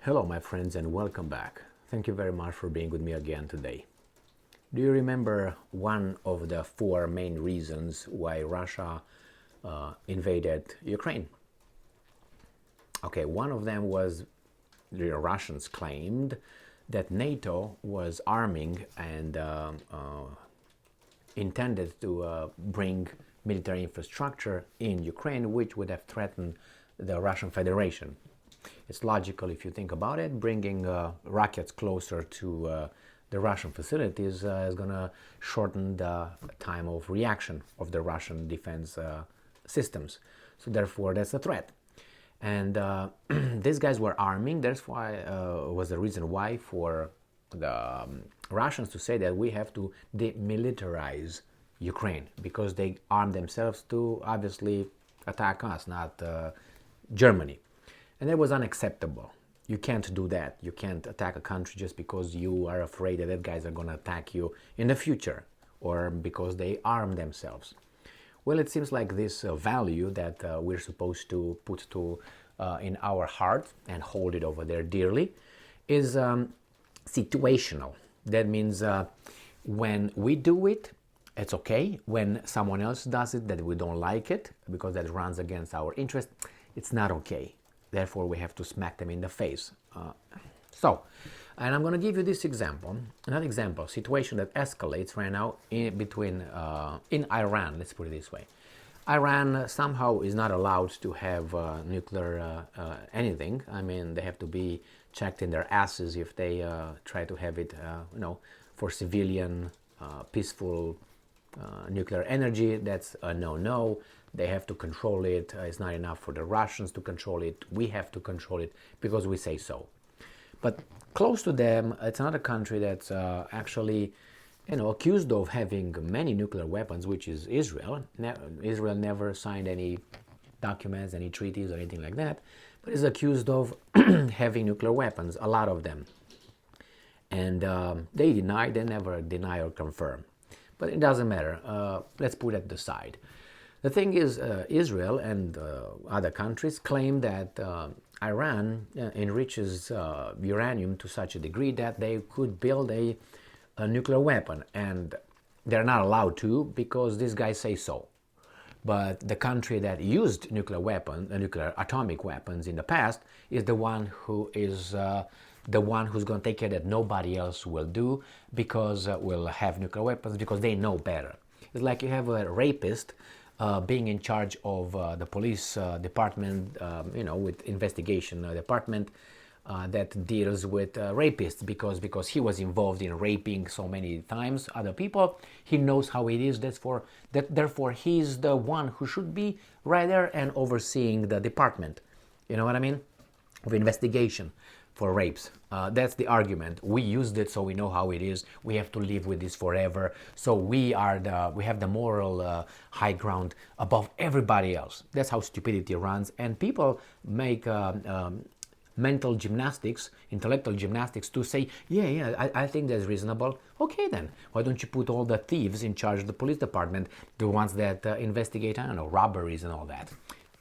Hello, my friends, and welcome back. Thank you very much for being with me again today. Do you remember one of the four main reasons why Russia invaded Ukraine? Okay, one of them was the Russians claimed that NATO was arming and intended to bring military infrastructure in Ukraine, which would have threatened the Russian Federation. It's logical if you think about it. Bringing rockets closer to the Russian facilities is going to shorten the time of reaction of the Russian defense systems. So therefore, that's a threat. And these guys were arming. That's why was the reason why for the Russians to say that we have to demilitarize Ukraine, because they armed themselves to obviously attack us, not Germany. And that was unacceptable. You can't do that. You can't attack a country just because you are afraid that guys are going to attack you in the future, or because they arm themselves. Well, it seems like this value that we're supposed to put to in our heart and hold it over there dearly is situational. That means when we do it, it's okay. When someone else does it that we don't like it because that runs against our interest, it's not okay. Therefore, we have to smack them in the face. And I'm going to give you this example, another example, situation that escalates right now in Iran, let's put it this way. Iran somehow is not allowed to have nuclear anything. I mean, they have to be checked in their asses if they try to have it, for civilian, peaceful nuclear energy. That's a no-no. They have to control it. It's not enough for the Russians to control it. We have to control it because we say so. But close to them, it's another country that's actually, accused of having many nuclear weapons, which is Israel. Israel never signed any documents, any treaties, or anything like that, but is accused of having nuclear weapons, a lot of them. And they never deny or confirm. But it doesn't matter. Let's put it aside. The thing is, Israel and other countries claim that Iran enriches uranium to such a degree that they could build a nuclear weapon, and they're not allowed to because these guys say so. But the country that used nuclear atomic weapons in the past is the one who is the one who's going to take care that nobody else will do, because will have nuclear weapons, because they know better. It's like you have a rapist being in charge of the police department, with investigation department that deals with rapists, because he was involved in raping so many times other people. He knows how it is. Therefore, he's the one who should be right there and overseeing the department. You know what I mean? Of investigation for rapes. That's the argument. We used it, so we know how it is. We have to live with this forever. So we have the moral high ground above everybody else. That's how stupidity runs. And people make mental gymnastics, intellectual gymnastics to say, I think that's reasonable. Okay then, why don't you put all the thieves in charge of the police department, the ones that investigate, robberies and all that.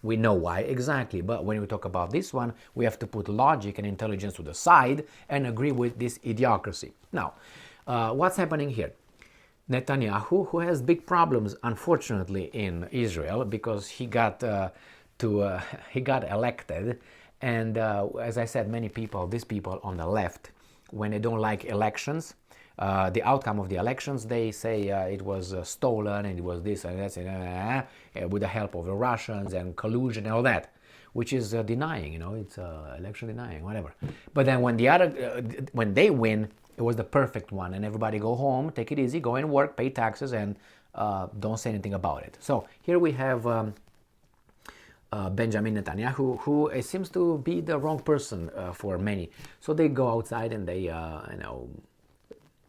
We know why exactly, but when we talk about this one, we have to put logic and intelligence to the side and agree with this idiocracy. Now, what's happening here? Netanyahu, who has big problems, unfortunately, in Israel, because he got elected, and as I said, these people on the left, when they don't like elections, the outcome of the elections, they say it was stolen and it was this and that, with the help of the Russians and collusion and all that, which is denying, it's election denying, whatever. But then when they win, it was the perfect one, and everybody go home, take it easy, go and work, pay taxes, and don't say anything about it. So here we have Benjamin Netanyahu, who seems to be the wrong person for many. So they go outside and they,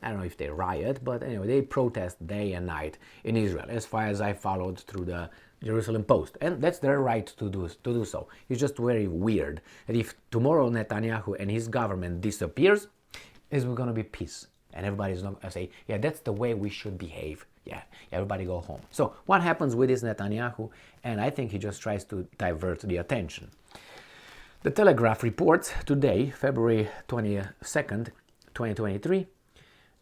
I don't know if they riot, but anyway, they protest day and night in Israel, as far as I followed through the Jerusalem Post. And that's their right to do so. It's just very weird that if tomorrow Netanyahu and his government disappears, it's going to be peace. And everybody's not going to say, yeah, that's the way we should behave. Yeah, everybody go home. So what happens with this Netanyahu? And I think he just tries to divert the attention. The Telegraph reports today, February 22nd, 2023,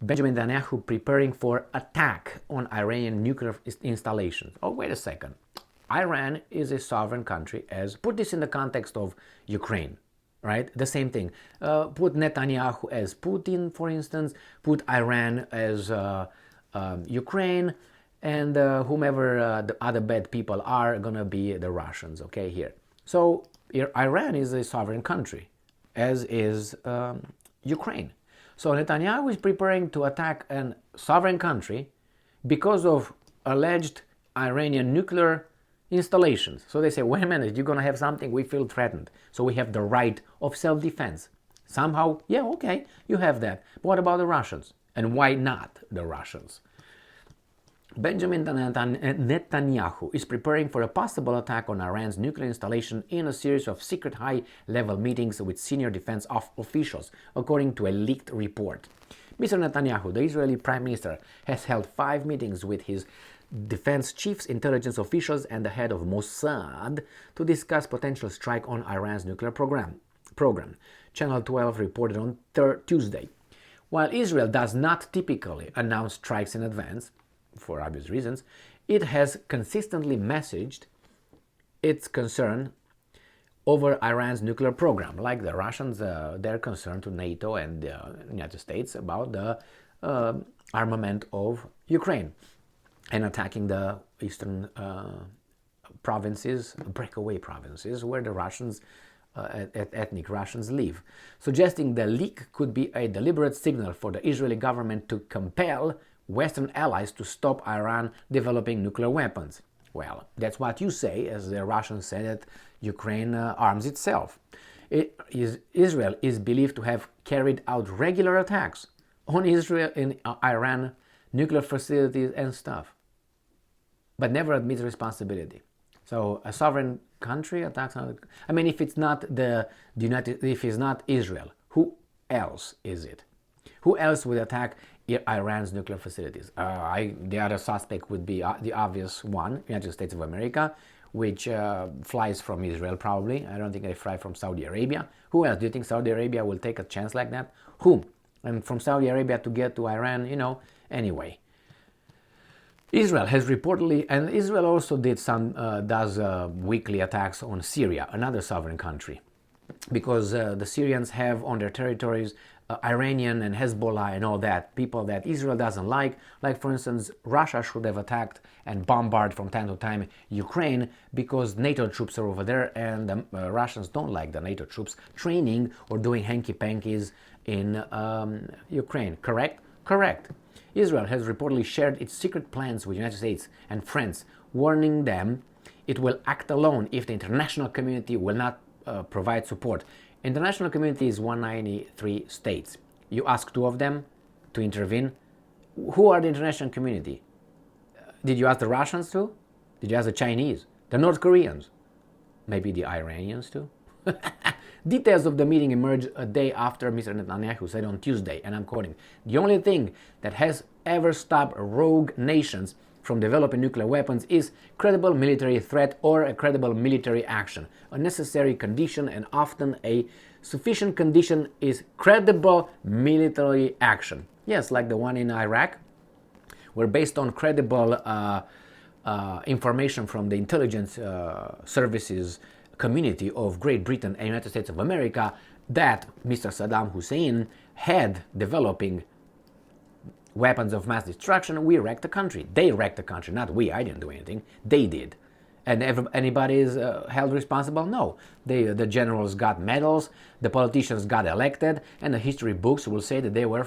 Benjamin Netanyahu preparing for attack on Iranian nuclear installations. Oh, wait a second. Iran is a sovereign country, put this in the context of Ukraine, right? The same thing. Put Netanyahu as Putin, for instance, put Iran as Ukraine, and whomever the other bad people are going to be the Russians, okay, here. So Iran is a sovereign country, as is Ukraine. So Netanyahu is preparing to attack a sovereign country because of alleged Iranian nuclear installations. So they say, wait a minute, you're going to have something, we feel threatened. So we have the right of self-defense. Somehow, yeah, okay, you have that. But what about the Russians? And why not the Russians? Benjamin Netanyahu is preparing for a possible attack on Iran's nuclear installation in a series of secret high-level meetings with senior defense officials, according to a leaked report. Mr. Netanyahu, the Israeli Prime Minister, has held 5 meetings with his defense chiefs, intelligence officials, and the head of Mossad to discuss potential strike on Iran's nuclear program. Channel 12 reported on Tuesday. While Israel does not typically announce strikes in advance, for obvious reasons, it has consistently messaged its concern over Iran's nuclear program. Like the Russians, they're concerned to NATO and the United States about the armament of Ukraine and attacking the eastern provinces, breakaway provinces, where the Russians, ethnic Russians live, suggesting the leak could be a deliberate signal for the Israeli government to compel Western allies to stop Iran developing nuclear weapons. Well, that's what you say, as the Russians say that Ukraine arms itself. Israel is believed to have carried out regular attacks on Israel and Iran nuclear facilities and stuff, but never admits responsibility. So a sovereign country attacks another. I mean, if it's not if it's not Israel, who else is it? Who else would attack Iran's nuclear facilities? The other suspect would be the obvious one, United States of America, which flies from Israel probably. I don't think they fly from Saudi Arabia. Who else? Do you think Saudi Arabia will take a chance like that? Who? And from Saudi Arabia to get to Iran, anyway. Israel has reportedly, and Israel also does weekly attacks on Syria, another sovereign country, because the Syrians have on their territories Iranian and Hezbollah and all that, people that Israel doesn't like. Like, for instance, Russia should have attacked and bombarded from time to time Ukraine because NATO troops are over there, and the Russians don't like the NATO troops training or doing hanky-pankies in Ukraine. Correct? Correct. Israel has reportedly shared its secret plans with the United States and France, warning them it will act alone if the international community will not provide support. International community is 193 states. You ask 2 of them to intervene. Who are the international community? Did you ask the Russians too? Did you ask the Chinese? The North Koreans? Maybe the Iranians too? Details of the meeting emerged a day after Mr. Netanyahu said on Tuesday, and I'm quoting, "The only thing that has ever stopped rogue nations from developing nuclear weapons is credible military threat or a credible military action. A necessary condition and often a sufficient condition is credible military action." Yes, like the one in Iraq, where based on credible information from the intelligence services community of Great Britain and United States of America, that Mr. Saddam Hussein had developing weapons of mass destruction, we wrecked the country. They wrecked the country, not we. I didn't do anything. They did. And anybody is held responsible? No. The generals got medals, the politicians got elected, and the history books will say that they were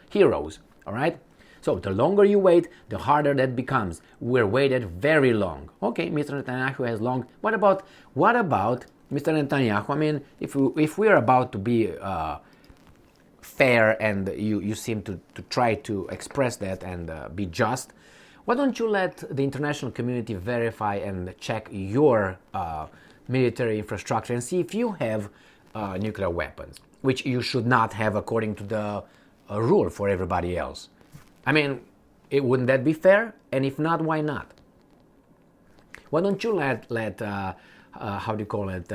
heroes. All right? So the longer you wait, the harder that becomes. We're waited very long. Okay, Mr. Netanyahu has long. What about Mr. Netanyahu? I mean, if we're about to be fair, and you seem to try to express that and be just, why don't you let the international community verify and check your military infrastructure and see if you have nuclear weapons, which you should not have according to the rule for everybody else. I mean, wouldn't that be fair? And if not, why not? Why don't you let how do you call it,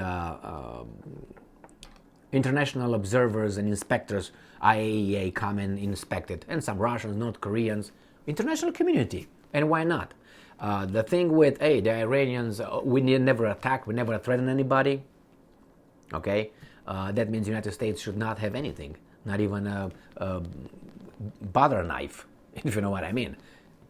international observers and inspectors, IAEA, come and inspect it, and some Russians, North Koreans, international community. And why not? The thing with, hey, the Iranians, we never attacked, we never threatened anybody. Okay, that means the United States should not have anything, not even a butter knife, if you know what I mean,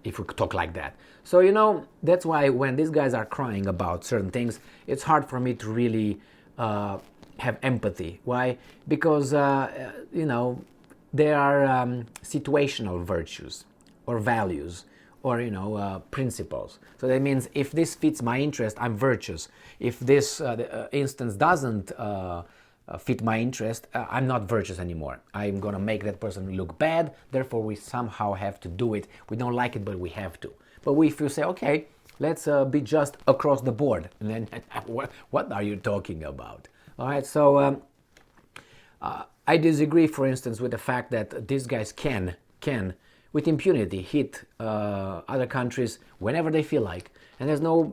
if we talk like that. So, you know, that's why when these guys are crying about certain things, it's hard for me to really have empathy. Why? Because, you know, there are situational virtues or values or, you know, principles. So that means if this fits my interest, I'm virtuous. If this instance doesn't fit my interest, I'm not virtuous anymore. I'm going to make that person look bad, therefore we somehow have to do it. We don't like it, but we have to. But if you say, okay, let's be just across the board, and then what are you talking about? All right, so I disagree, for instance, with the fact that these guys can with impunity hit other countries whenever they feel like, and there's no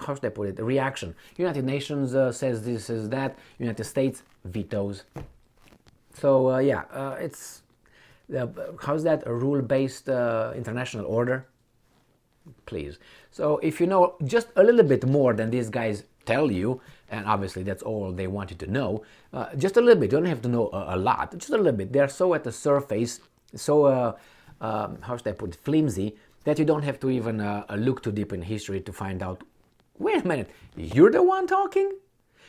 how should I put it, reaction. United Nations says this, says that. United States vetoes. So yeah, it's how's that, a rule-based international order? Please. So if you know just a little bit more than these guys tell you, and obviously that's all they want you to know, just a little bit. You don't have to know a lot, just a little bit. They're so at the surface, so how should I put it, flimsy, that you don't have to even look too deep in history to find out, wait a minute, you're the one talking?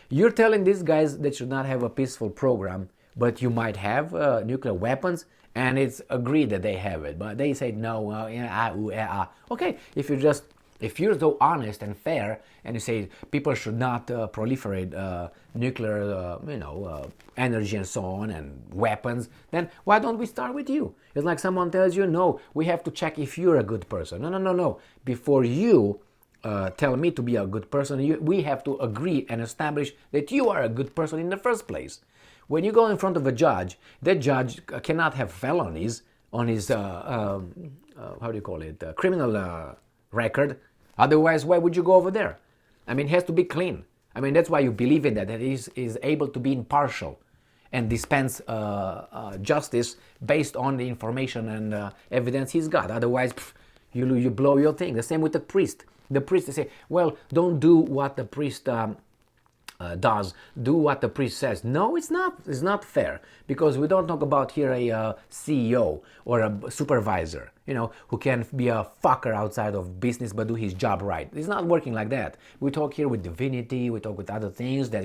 You're telling these guys they should not have a peaceful program, but you might have nuclear weapons, and it's agreed that they have it, but they say no, okay, if you're so honest and fair, and you say people should not proliferate nuclear, energy and so on, and weapons, then why don't we start with you? It's like someone tells you, no, we have to check if you're a good person. No. Before you tell me to be a good person, we have to agree and establish that you are a good person in the first place. When you go in front of a judge, that judge cannot have felonies on his, criminal record. Otherwise, why would you go over there? I mean, it has to be clean. I mean, that's why you believe in that he is able to be impartial and dispense justice based on the information and evidence he's got. Otherwise, you blow your thing. The same with the priest. The priest, they say, well, don't do what the priest does, do what the priest says. No, it's not fair, because we don't talk about here a CEO or a supervisor, who can be a fucker outside of business but do his job right. It's not working like that. We talk here with divinity, we talk with other things that,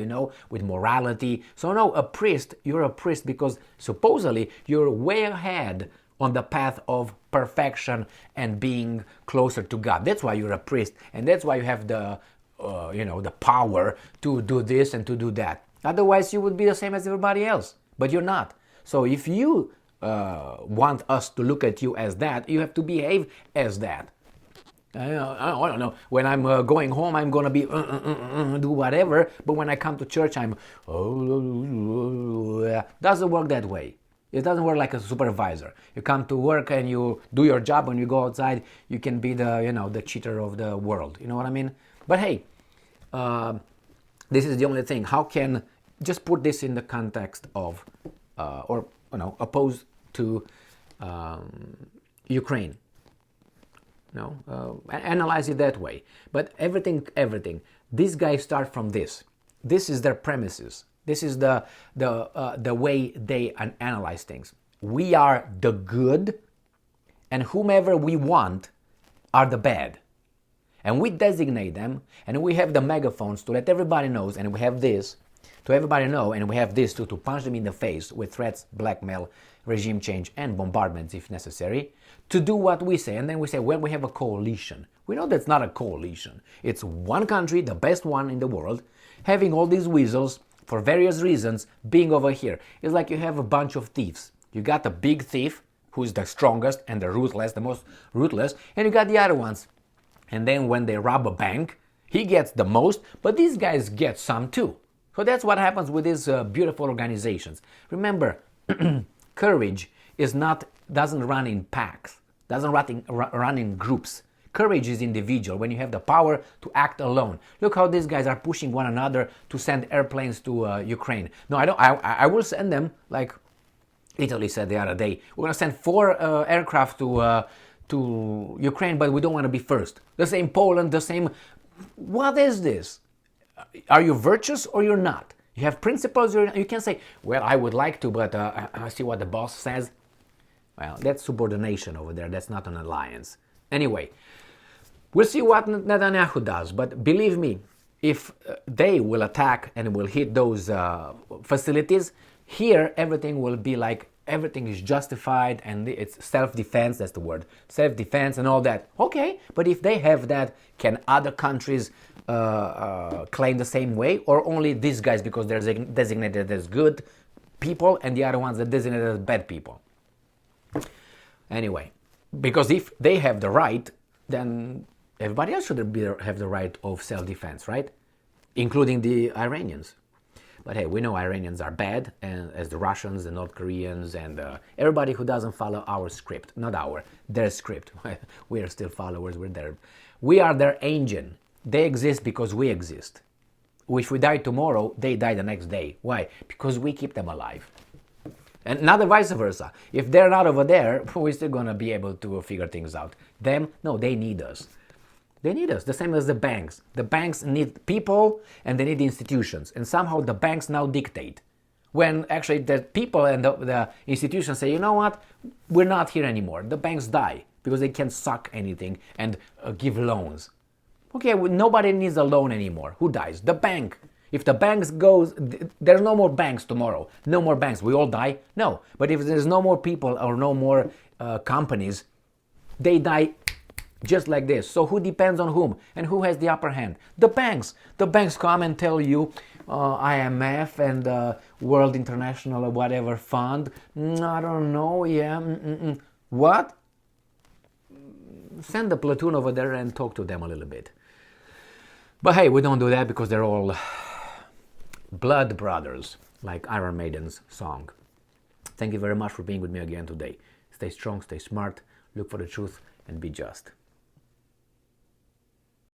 with morality. So no, a priest, you're a priest because supposedly you're way ahead on the path of perfection and being closer to God. That's why you're a priest, and that's why you have the the power to do this and to do that. Otherwise, you would be the same as everybody else, but you're not. So if you want us to look at you as that, you have to behave as that. I don't know. When I'm going home, I'm going to be do whatever, but when I come to church, I'm doesn't work that way. It doesn't work like a supervisor. You come to work and you do your job. When you go outside, you can be the cheater of the world. You know what I mean? But hey, this is the only thing. How can, just put this in the context of, opposed to Ukraine. Analyze it that way. But everything. These guys start from this. This is their premises. This is the way they analyze things. We are the good, and whomever we want are the bad. And we designate them, and we have the megaphones to let everybody know, and we have this to everybody know, and we have this to punch them in the face with threats, blackmail, regime change, and bombardments if necessary, to do what we say. And then we say, well, we have a coalition. We know that's not a coalition. It's one country, the best one in the world, having all these weasels for various reasons being over here. It's like you have a bunch of thieves. You got the big thief, who's the strongest and the ruthless, the most ruthless, and you got the other ones. And then when they rob a bank, he gets the most, but these guys get some too. So that's what happens with these beautiful organizations. Remember, courage doesn't run in packs, doesn't run in groups. Courage is individual when you have the power to act alone. Look how these guys are pushing one another to send airplanes to Ukraine. No, I don't. I will send them, like Italy said the other day. We're gonna send 4 aircraft to Ukraine, but we don't want to be first. The same Poland, the same. What is this? Are you virtuous or you're not? You have principles. You can say, well, I would like to, but I see what the boss says. Well, that's subordination over there. That's not an alliance. Anyway, we'll see what Netanyahu does. But believe me, if they will attack and will hit those facilities, here everything will be like everything is justified and it's self-defense. That's the word. Self-defense and all that. Okay, but if they have that, can other countries claim the same way, or only these guys because they're designated as good people and the other ones are designated as bad people? Anyway, because if they have the right, then everybody else should have the right of self-defense, right? Including the Iranians. But hey, we know Iranians are bad, and as the Russians, the North Koreans, and everybody who doesn't follow our script. Not their script. We are still followers. We are their engine. They exist because we exist. If we die tomorrow, they die the next day. Why? Because we keep them alive. And not the vice versa. If they're not over there, we're still going to be able to figure things out. Them, no, they need us. They need us, the same as the banks. The banks need people and they need institutions. And somehow the banks now dictate. When actually the people and the institutions say, you know what, we're not here anymore. The banks die because they can't suck anything and give loans. Okay, nobody needs a loan anymore. Who dies? The bank. If the banks goes, there's no more banks tomorrow. No more banks. We all die? No. But if there's no more people or no more companies, they die just like this. So who depends on whom? And who has the upper hand? The banks. The banks come and tell you, IMF and World International or whatever fund. I don't know, yeah. What? Send the platoon over there and talk to them a little bit. But hey, we don't do that because they're all blood brothers, like Iron Maiden's song. Thank you very much for being with me again today. Stay strong, stay smart, look for the truth, and be just.